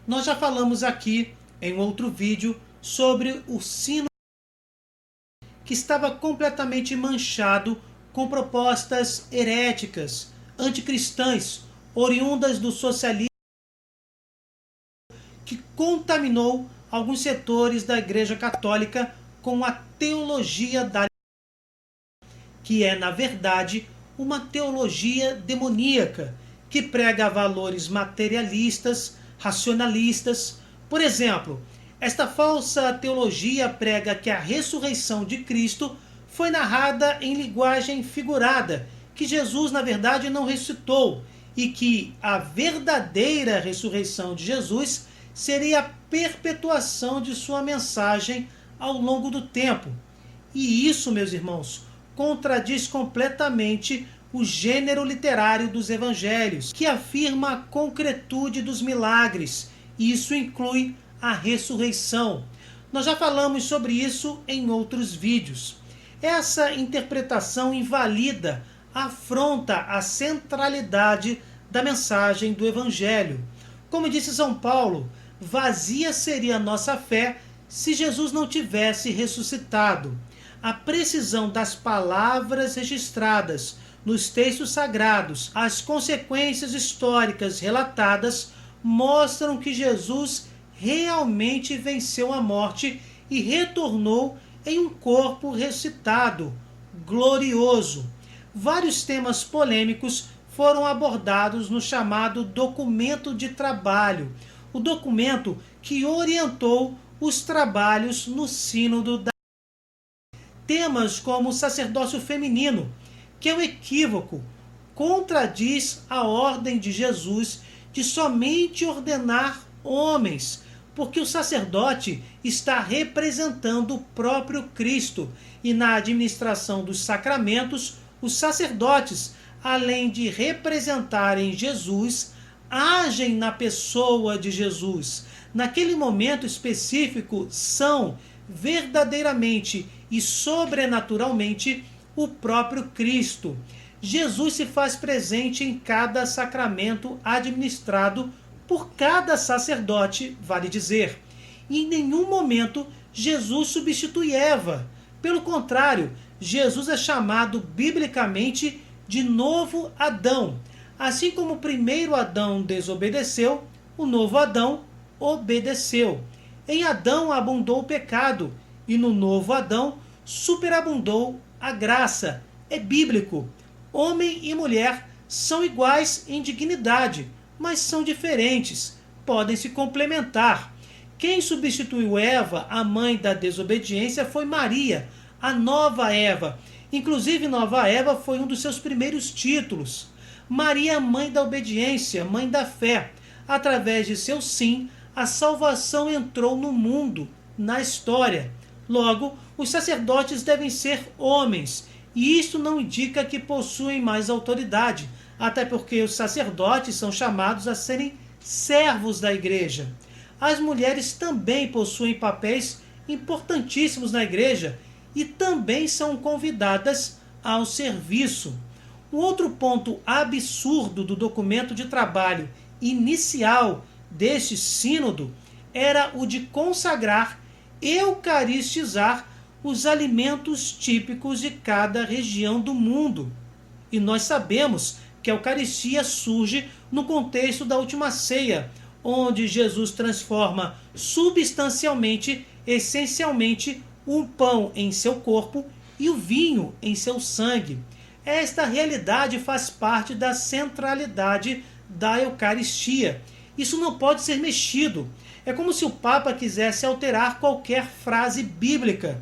Nós já falamos aqui em outro vídeo sobre o sínodo, que estava completamente manchado com propostas heréticas, anticristãs, oriundas do socialismo, que contaminou alguns setores da Igreja Católica com a teologia da que é, na verdade, uma teologia demoníaca, que prega valores materialistas, racionalistas. Por exemplo, esta falsa teologia prega que a ressurreição de Cristo foi narrada em linguagem figurada, que Jesus, na verdade, não ressuscitou, e que a verdadeira ressurreição de Jesus seria a perpetuação de sua mensagem ao longo do tempo. E isso, meus irmãos, contradiz completamente o gênero literário dos evangelhos, que afirma a concretude dos milagres, e isso inclui a ressurreição. Nós já falamos sobre isso em outros vídeos. Essa interpretação invalida, afronta a centralidade da mensagem do evangelho. Como disse São Paulo, vazia seria a nossa fé se Jesus não tivesse ressuscitado. A precisão das palavras registradas nos textos sagrados, as consequências históricas relatadas, mostram que Jesus realmente venceu a morte e retornou em um corpo ressuscitado, glorioso. Vários temas polêmicos foram abordados no chamado documento de trabalho, o documento que orientou os trabalhos no sínodo da temas como o sacerdócio feminino, que é um equívoco, contradiz a ordem de Jesus de somente ordenar homens, porque o sacerdote está representando o próprio Cristo, e na administração dos sacramentos, os sacerdotes, além de representarem Jesus, agem na pessoa de Jesus. Naquele momento específico, são verdadeiramente e sobrenaturalmente o próprio Cristo. Jesus se faz presente em cada sacramento administrado por cada sacerdote, vale dizer. E em nenhum momento Jesus substitui Eva. Pelo contrário, Jesus é chamado biblicamente de novo Adão. Assim como o primeiro Adão desobedeceu, o novo Adão obedeceu. Em Adão abundou o pecado, e no novo Adão superabundou a graça. É bíblico. Homem e mulher são iguais em dignidade, mas são diferentes. Podem se complementar. Quem substituiu Eva, a mãe da desobediência, foi Maria, a nova Eva. Inclusive, nova Eva foi um dos seus primeiros títulos. Maria, mãe da obediência, mãe da fé. Através de seu sim, a salvação entrou no mundo, na história. Logo, os sacerdotes devem ser homens, e isto não indica que possuem mais autoridade, até porque os sacerdotes são chamados a serem servos da igreja. As mulheres também possuem papéis importantíssimos na igreja e também são convidadas ao serviço. Um outro ponto absurdo do documento de trabalho inicial deste sínodo era o de consagrar, eucaristizar os alimentos típicos de cada região do mundo. E nós sabemos que a Eucaristia surge no contexto da última ceia, onde Jesus transforma substancialmente, essencialmente, o pão em seu corpo e o vinho em seu sangue. Esta realidade faz parte da centralidade da Eucaristia. Isso não pode ser mexido. É como se o Papa quisesse alterar qualquer frase bíblica.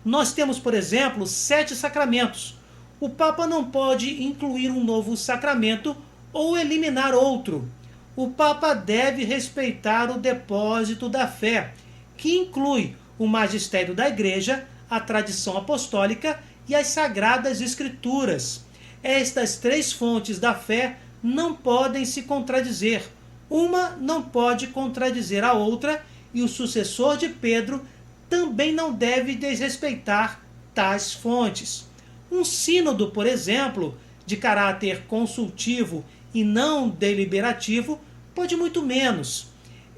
Nós temos, por exemplo, 7 sacramentos. O Papa não pode incluir um novo sacramento ou eliminar outro. O Papa deve respeitar o depósito da fé, que inclui o magistério da Igreja, a tradição apostólica e as sagradas escrituras. Estas 3 fontes da fé não podem se contradizer. Uma não pode contradizer a outra, e o sucessor de Pedro também não deve desrespeitar tais fontes. Um sínodo, por exemplo, de caráter consultivo e não deliberativo, pode muito menos.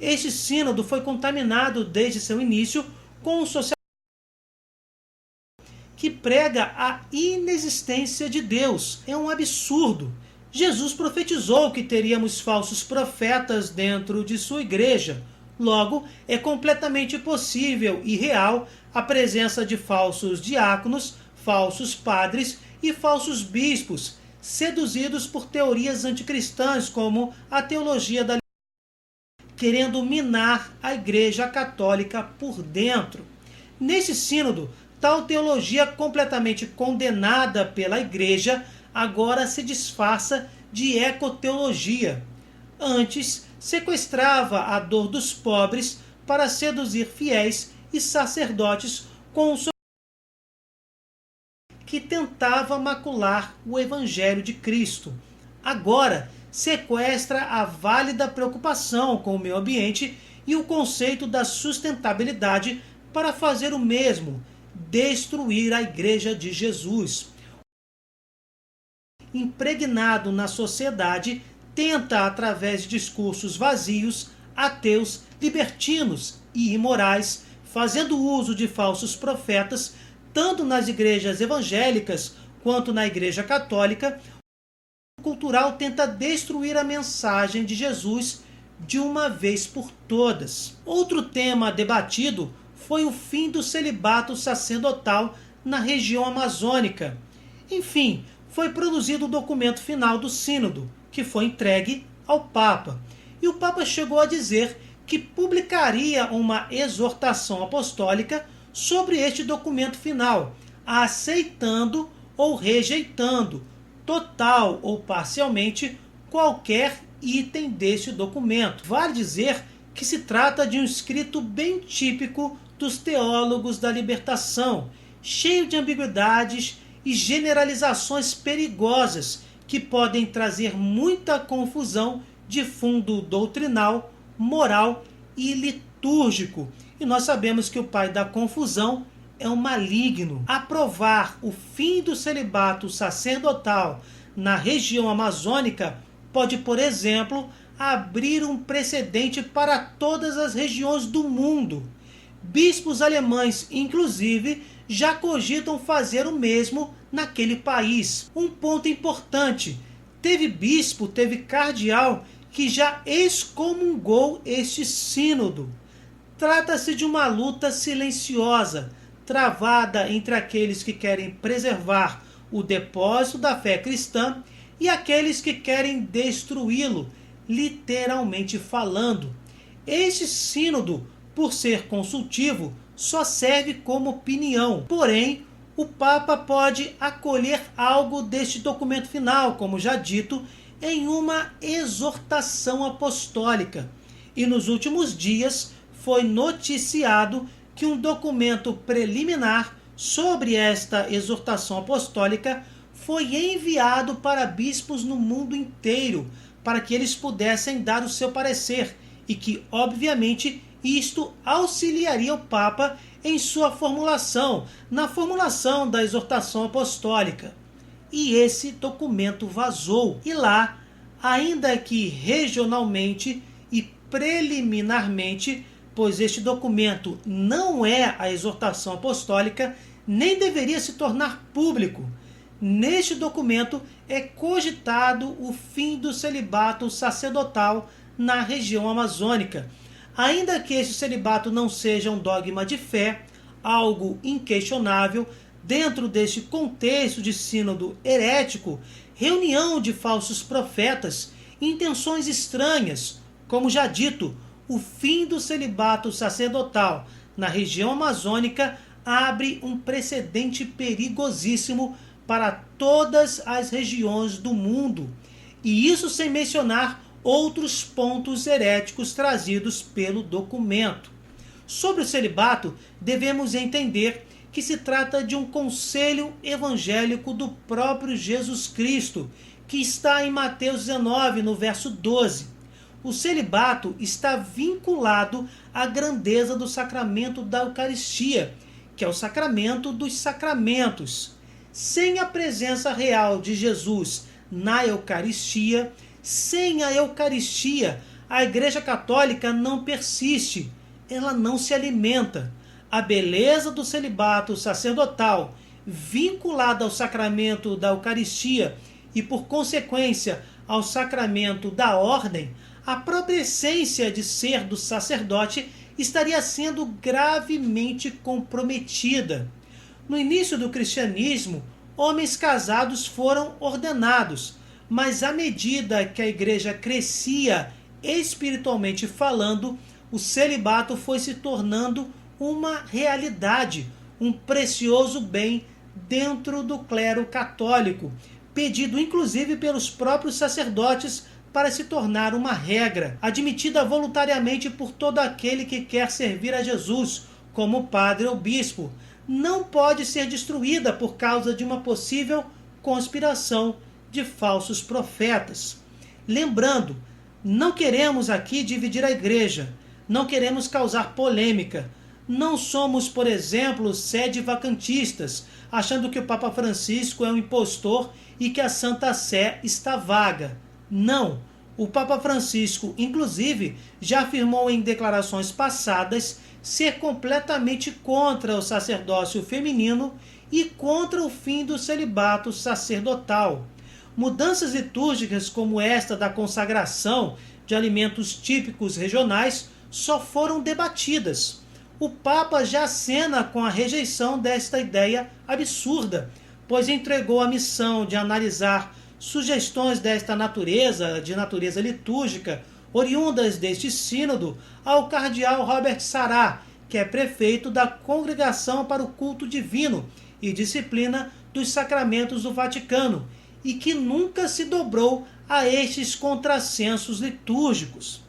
Este sínodo foi contaminado desde seu início com um socialismo que prega a inexistência de Deus. É um absurdo. Jesus profetizou que teríamos falsos profetas dentro de sua igreja. Logo, é completamente possível e real a presença de falsos diáconos, falsos padres e falsos bispos, seduzidos por teorias anticristãs como a teologia da querendo minar a Igreja Católica por dentro. Nesse sínodo, tal teologia completamente condenada pela Igreja agora se disfarça de ecoteologia. Antes, sequestrava a dor dos pobres para seduzir fiéis e sacerdotes com o que tentava macular o Evangelho de Cristo. Agora, sequestra a válida preocupação com o meio ambiente e o conceito da sustentabilidade para fazer o mesmo, destruir a Igreja de Jesus. Impregnado na sociedade, tenta, através de discursos vazios, ateus, libertinos e imorais, fazendo uso de falsos profetas, tanto nas igrejas evangélicas quanto na Igreja Católica, o cultural tenta destruir a mensagem de Jesus de uma vez por todas. Outro tema debatido foi o fim do celibato sacerdotal na região amazônica. Enfim, foi produzido o documento final do sínodo, que foi entregue ao Papa. E o Papa chegou a dizer que publicaria uma exortação apostólica sobre este documento final, aceitando ou rejeitando, total ou parcialmente, qualquer item deste documento. Vale dizer que se trata de um escrito bem típico dos teólogos da libertação, cheio de ambiguidades e generalizações perigosas que podem trazer muita confusão de fundo doutrinal, moral e litúrgico. E nós sabemos que o pai da confusão é o maligno. Aprovar o fim do celibato sacerdotal na região amazônica pode, por exemplo, abrir um precedente para todas as regiões do mundo. Bispos alemães, inclusive, já cogitam fazer o mesmo naquele país. Um ponto importante: teve bispo, teve cardeal que já excomungou este sínodo. Trata-se de uma luta silenciosa, travada entre aqueles que querem preservar o depósito da fé cristã e aqueles que querem destruí-lo, literalmente falando. Este sínodo, por ser consultivo, só serve como opinião. Porém, o Papa pode acolher algo deste documento final, como já dito, em uma exortação apostólica. E nos últimos dias foi noticiado que um documento preliminar sobre esta exortação apostólica foi enviado para bispos no mundo inteiro, para que eles pudessem dar o seu parecer, e que, obviamente, isto auxiliaria o Papa em sua formulação, na formulação da exortação apostólica. E esse documento vazou. E lá, ainda que regionalmente e preliminarmente, pois este documento não é a exortação apostólica, nem deveria se tornar público. Neste documento é cogitado o fim do celibato sacerdotal na região amazônica. Ainda que esse celibato não seja um dogma de fé, algo inquestionável, dentro deste contexto de sínodo herético, reunião de falsos profetas, intenções estranhas, como já dito, o fim do celibato sacerdotal na região amazônica abre um precedente perigosíssimo para todas as regiões do mundo, e isso sem mencionar outros pontos heréticos trazidos pelo documento. Sobre o celibato, devemos entender que se trata de um conselho evangélico do próprio Jesus Cristo, que está em Mateus 19, no verso 12. O celibato está vinculado à grandeza do sacramento da Eucaristia, que é o sacramento dos sacramentos. Sem a presença real de Jesus na Eucaristia, sem a Eucaristia, a Igreja Católica não persiste, ela não se alimenta. A beleza do celibato sacerdotal, vinculada ao sacramento da Eucaristia e, por consequência, ao sacramento da ordem, a própria essência de ser do sacerdote estaria sendo gravemente comprometida. No início do cristianismo, homens casados foram ordenados, mas à medida que a igreja crescia espiritualmente falando, o celibato foi se tornando uma realidade, um precioso bem dentro do clero católico, pedido inclusive pelos próprios sacerdotes para se tornar uma regra, admitida voluntariamente por todo aquele que quer servir a Jesus, como padre ou bispo. Não pode ser destruída por causa de uma possível conspiração de falsos profetas. Lembrando, não queremos aqui dividir a igreja, não queremos causar polêmica. Não somos, por exemplo, sede-vacantistas, achando que o Papa Francisco é um impostor e que a Santa Sé está vaga. Não. O Papa Francisco, inclusive, já afirmou em declarações passadas ser completamente contra o sacerdócio feminino e contra o fim do celibato sacerdotal. Mudanças litúrgicas como esta da consagração de alimentos típicos regionais só foram debatidas. O Papa já acena com a rejeição desta ideia absurda, pois entregou a missão de analisar sugestões desta natureza, de natureza litúrgica, oriundas deste sínodo, ao cardeal Robert Sarah, que é prefeito da Congregação para o Culto Divino e Disciplina dos Sacramentos do Vaticano, e que nunca se dobrou a estes contrassensos litúrgicos.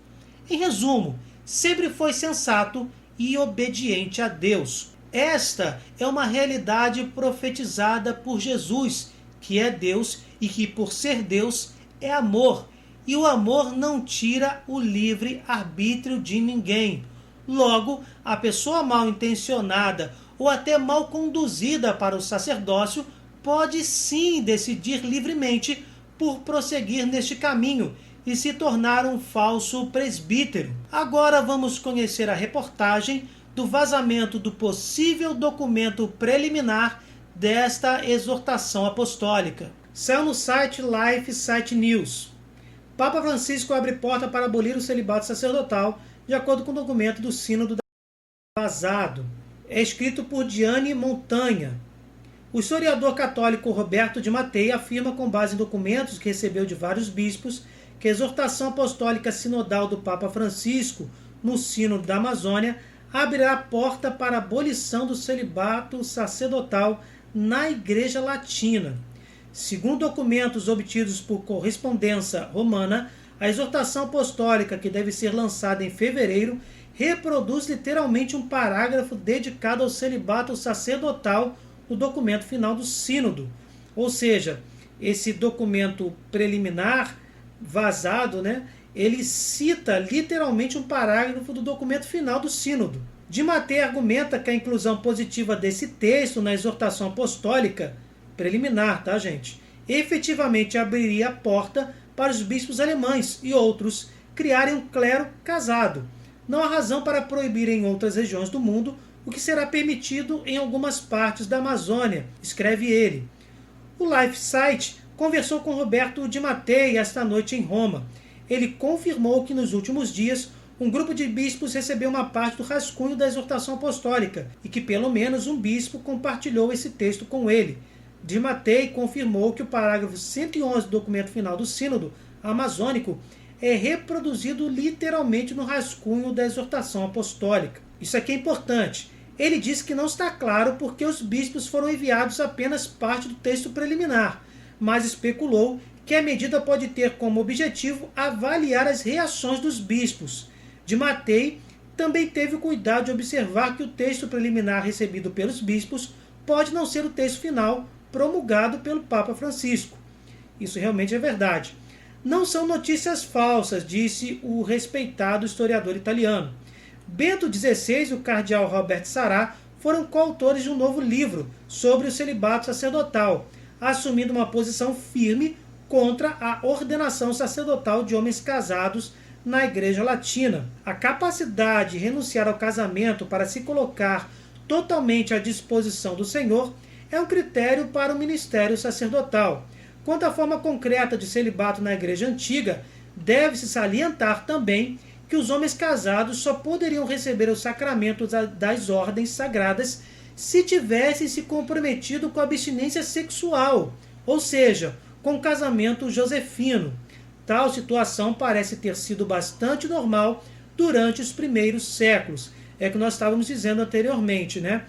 Em resumo, sempre foi sensato e obediente a Deus. Esta é uma realidade profetizada por Jesus, que é Deus e que, por ser Deus, é amor. E o amor não tira o livre arbítrio de ninguém. Logo, a pessoa mal intencionada ou até mal conduzida para o sacerdócio pode sim decidir livremente por prosseguir neste caminho e se tornar um falso presbítero. Agora vamos conhecer a reportagem do vazamento do possível documento preliminar desta exortação apostólica. Saiu no site Life Site News. Papa Francisco abre porta para abolir o celibato sacerdotal, de acordo com o documento do Sínodo vazado. É escrito por Diane Montanha. O historiador católico Roberto de Mattei afirma, com base em documentos que recebeu de vários bispos, que a exortação apostólica sinodal do Papa Francisco no Sínodo da Amazônia abrirá a porta para a abolição do celibato sacerdotal na Igreja Latina. Segundo documentos obtidos por correspondência romana, a exortação apostólica, que deve ser lançada em fevereiro, reproduz literalmente um parágrafo dedicado ao celibato sacerdotal no documento final do sínodo. Ou seja, esse documento preliminar vazado, ele cita literalmente um parágrafo do documento final do sínodo. De Mattei argumenta que a inclusão positiva desse texto na exortação apostólica preliminar, tá, gente, efetivamente abriria a porta para os bispos alemães e outros criarem um clero casado. Não há razão para proibir em outras regiões do mundo o que será permitido em algumas partes da Amazônia, escreve ele. O Life Site conversou com Roberto de Mattei esta noite em Roma. Ele confirmou que nos últimos dias um grupo de bispos recebeu uma parte do rascunho da exortação apostólica e que pelo menos um bispo compartilhou esse texto com ele. De Mattei confirmou que o parágrafo 111 do documento final do Sínodo Amazônico é reproduzido literalmente no rascunho da exortação apostólica. Isso aqui é importante. Ele disse que não está claro porque os bispos foram enviados apenas parte do texto preliminar, mas especulou que a medida pode ter como objetivo avaliar as reações dos bispos. De Mattei também teve o cuidado de observar que o texto preliminar recebido pelos bispos pode não ser o texto final promulgado pelo Papa Francisco. Isso realmente é verdade. Não são notícias falsas, disse o respeitado historiador italiano. Bento XVI e o cardeal Robert Sarah foram coautores de um novo livro sobre o celibato sacerdotal, assumindo uma posição firme contra a ordenação sacerdotal de homens casados na Igreja Latina. A capacidade de renunciar ao casamento para se colocar totalmente à disposição do Senhor é um critério para o ministério sacerdotal. Quanto à forma concreta de celibato na Igreja Antiga, deve-se salientar também que os homens casados só poderiam receber os sacramentos das ordens sagradas se tivessem se comprometido com a abstinência sexual, ou seja, com o casamento josefino. Tal situação parece ter sido bastante normal durante os primeiros séculos. É o que nós estávamos dizendo anteriormente, né?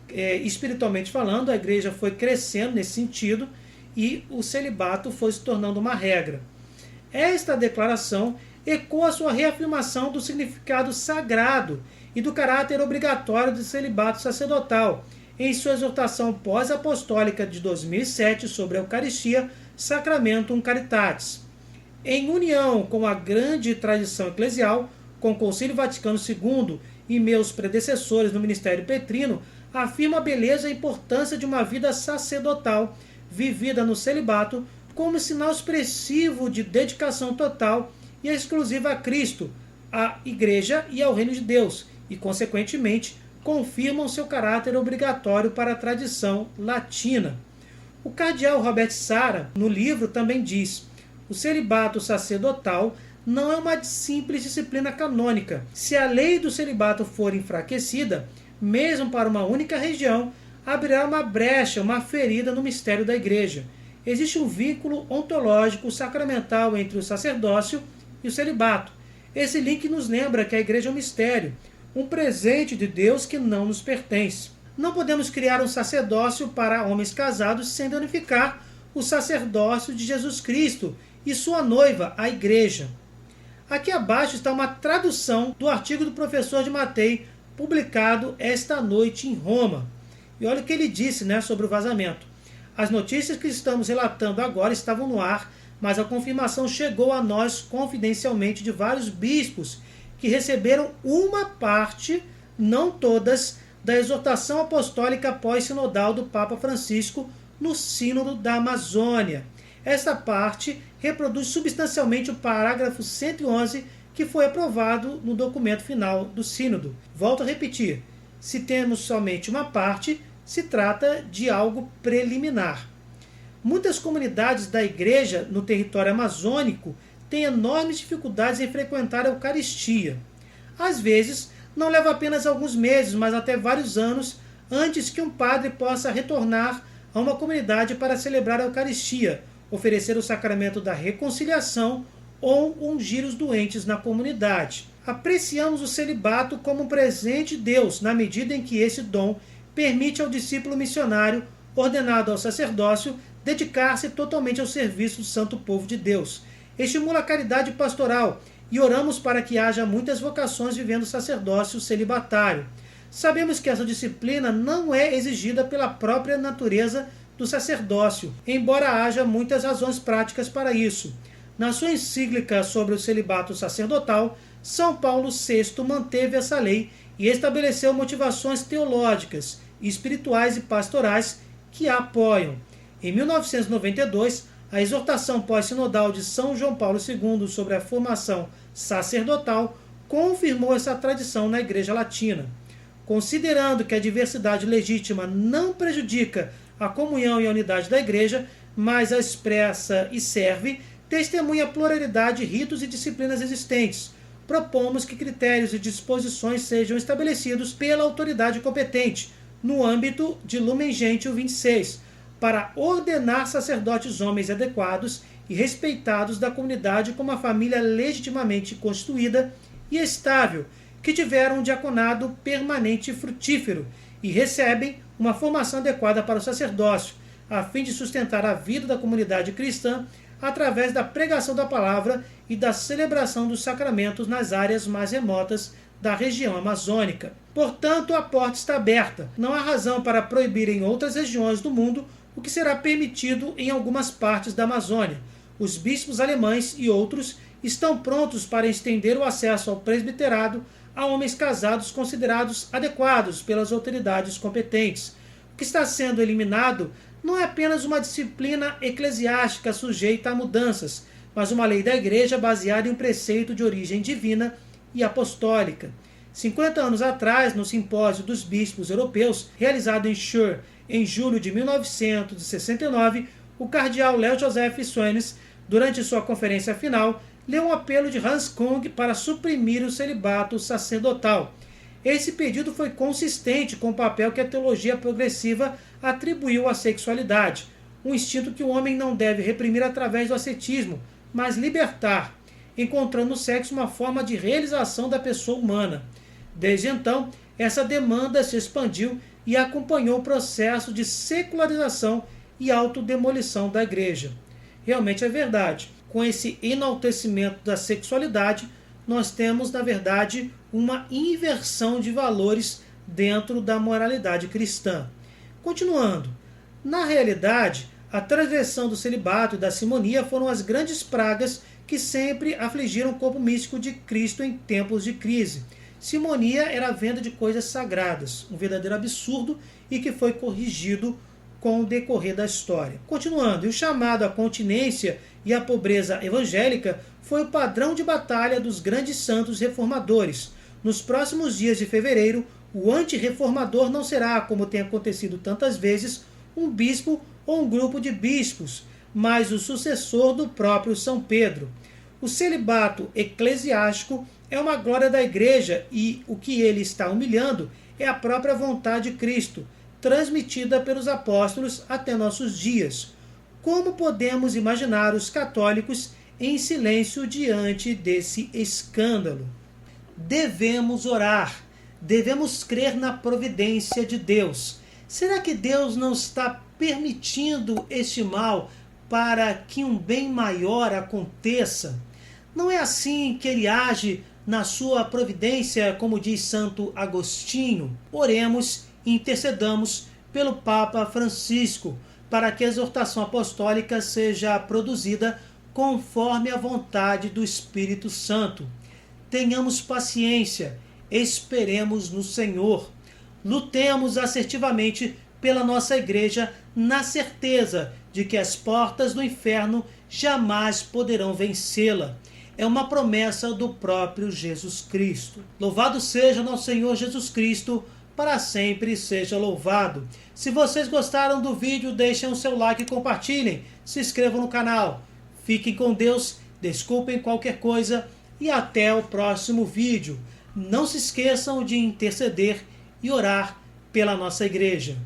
Espiritualmente falando, a igreja foi crescendo nesse sentido e o celibato foi se tornando uma regra. Esta declaração ecoa a sua reafirmação do significado sagrado e do caráter obrigatório do celibato sacerdotal, em sua exortação pós-apostólica de 2007 sobre a Eucaristia, Sacramentum Caritatis. Em união com a grande tradição eclesial, com o Concílio Vaticano II e meus predecessores no ministério petrino, afirma a beleza e a importância de uma vida sacerdotal, vivida no celibato, como sinal expressivo de dedicação total e exclusiva a Cristo, à Igreja e ao Reino de Deus, e, consequentemente, confirmam seu caráter obrigatório para a tradição latina. O cardeal Robert Sarah, no livro, também diz: o celibato sacerdotal não é uma simples disciplina canônica. Se a lei do celibato for enfraquecida, mesmo para uma única região, abrirá uma brecha, uma ferida no mistério da Igreja. Existe um vínculo ontológico sacramental entre o sacerdócio e o celibato. Esse link nos lembra que a Igreja é um mistério, um presente de Deus que não nos pertence. Não podemos criar um sacerdócio para homens casados sem danificar o sacerdócio de Jesus Cristo e sua noiva, a Igreja. Aqui abaixo está uma tradução do artigo do professor de Matei, publicado esta noite em Roma. E olha o que ele disse, sobre o vazamento. As notícias que estamos relatando agora estavam no ar, mas a confirmação chegou a nós confidencialmente de vários bispos que receberam uma parte, não todas, da exortação apostólica pós-sinodal do Papa Francisco no Sínodo da Amazônia. Esta parte reproduz substancialmente o parágrafo 111 que foi aprovado no documento final do Sínodo. Volto a repetir, se temos somente uma parte, se trata de algo preliminar. Muitas comunidades da Igreja no território amazônico têm enormes dificuldades em frequentar a Eucaristia. Às vezes, não leva apenas alguns meses, mas até vários anos antes que um padre possa retornar a uma comunidade para celebrar a Eucaristia, oferecer o sacramento da reconciliação ou ungir os doentes na comunidade. Apreciamos o celibato como um presente de Deus, na medida em que esse dom permite ao discípulo missionário, ordenado ao sacerdócio, dedicar-se totalmente ao serviço do santo povo de Deus. Estimula a caridade pastoral e oramos para que haja muitas vocações vivendo o sacerdócio celibatário. Sabemos que essa disciplina não é exigida pela própria natureza do sacerdócio, embora haja muitas razões práticas para isso. Na sua encíclica sobre o celibato sacerdotal, São Paulo VI manteve essa lei e estabeleceu motivações teológicas, espirituais e pastorais que a apoiam. Em 1992, a exortação pós-sinodal de São João Paulo II sobre a formação sacerdotal confirmou essa tradição na Igreja Latina. Considerando que a diversidade legítima não prejudica a comunhão e a unidade da Igreja, mas a expressa e serve, testemunha a pluralidade de ritos e disciplinas existentes. Propomos que critérios e disposições sejam estabelecidos pela autoridade competente, no âmbito de Lumen Gentium 26, para ordenar sacerdotes homens adequados e respeitados da comunidade como uma família legitimamente constituída e estável, que tiveram um diaconado permanente e frutífero e recebem uma formação adequada para o sacerdócio, a fim de sustentar a vida da comunidade cristã através da pregação da palavra e da celebração dos sacramentos nas áreas mais remotas da região amazônica. Portanto, a porta está aberta. Não há razão para proibir em outras regiões do mundo o que será permitido em algumas partes da Amazônia. Os bispos alemães e outros estão prontos para estender o acesso ao presbiterado a homens casados considerados adequados pelas autoridades competentes. O que está sendo eliminado não é apenas uma disciplina eclesiástica sujeita a mudanças, mas uma lei da Igreja baseada em um preceito de origem divina e apostólica. 50 anos atrás, no Simpósio dos Bispos Europeus, realizado em Chur em julho de 1969, o cardeal Léo Joseph Soanes, durante sua conferência final, leu um apelo de Hans Kung para suprimir o celibato sacerdotal. Esse pedido foi consistente com o papel que a teologia progressiva atribuiu à sexualidade, um instinto que o homem não deve reprimir através do ascetismo, mas libertar, encontrando no sexo uma forma de realização da pessoa humana. Desde então, essa demanda se expandiu e acompanhou o processo de secularização e autodemolição da Igreja. Realmente é verdade. Com esse enaltecimento da sexualidade, nós temos, na verdade, uma inversão de valores dentro da moralidade cristã. Continuando, na realidade, a transgressão do celibato e da simonia foram as grandes pragas que sempre afligiram o corpo místico de Cristo em tempos de crise. Simonia era a venda de coisas sagradas, um verdadeiro absurdo e que foi corrigido com o decorrer da história. Continuando, e o chamado à continência e à pobreza evangélica foi o padrão de batalha dos grandes santos reformadores. Nos próximos dias de fevereiro, o antirreformador não será, como tem acontecido tantas vezes, um bispo ou um grupo de bispos, mas o sucessor do próprio São Pedro. O celibato eclesiástico é uma glória da Igreja e o que ele está humilhando é a própria vontade de Cristo, transmitida pelos apóstolos até nossos dias. Como podemos imaginar os católicos em silêncio diante desse escândalo? Devemos orar, devemos crer na providência de Deus. Será que Deus não está permitindo este mal para que um bem maior aconteça? Não é assim que ele age na sua providência, como diz Santo Agostinho? Oremos e intercedamos pelo Papa Francisco, para que a exortação apostólica seja produzida conforme a vontade do Espírito Santo. Tenhamos paciência, esperemos no Senhor. Lutemos assertivamente pela nossa Igreja, na certeza de que as portas do inferno jamais poderão vencê-la. É uma promessa do próprio Jesus Cristo. Louvado seja nosso Senhor Jesus Cristo, para sempre seja louvado. Se vocês gostaram do vídeo, deixem o seu like e compartilhem. Se inscrevam no canal. Fiquem com Deus, desculpem qualquer coisa e até o próximo vídeo. Não se esqueçam de interceder e orar pela nossa Igreja.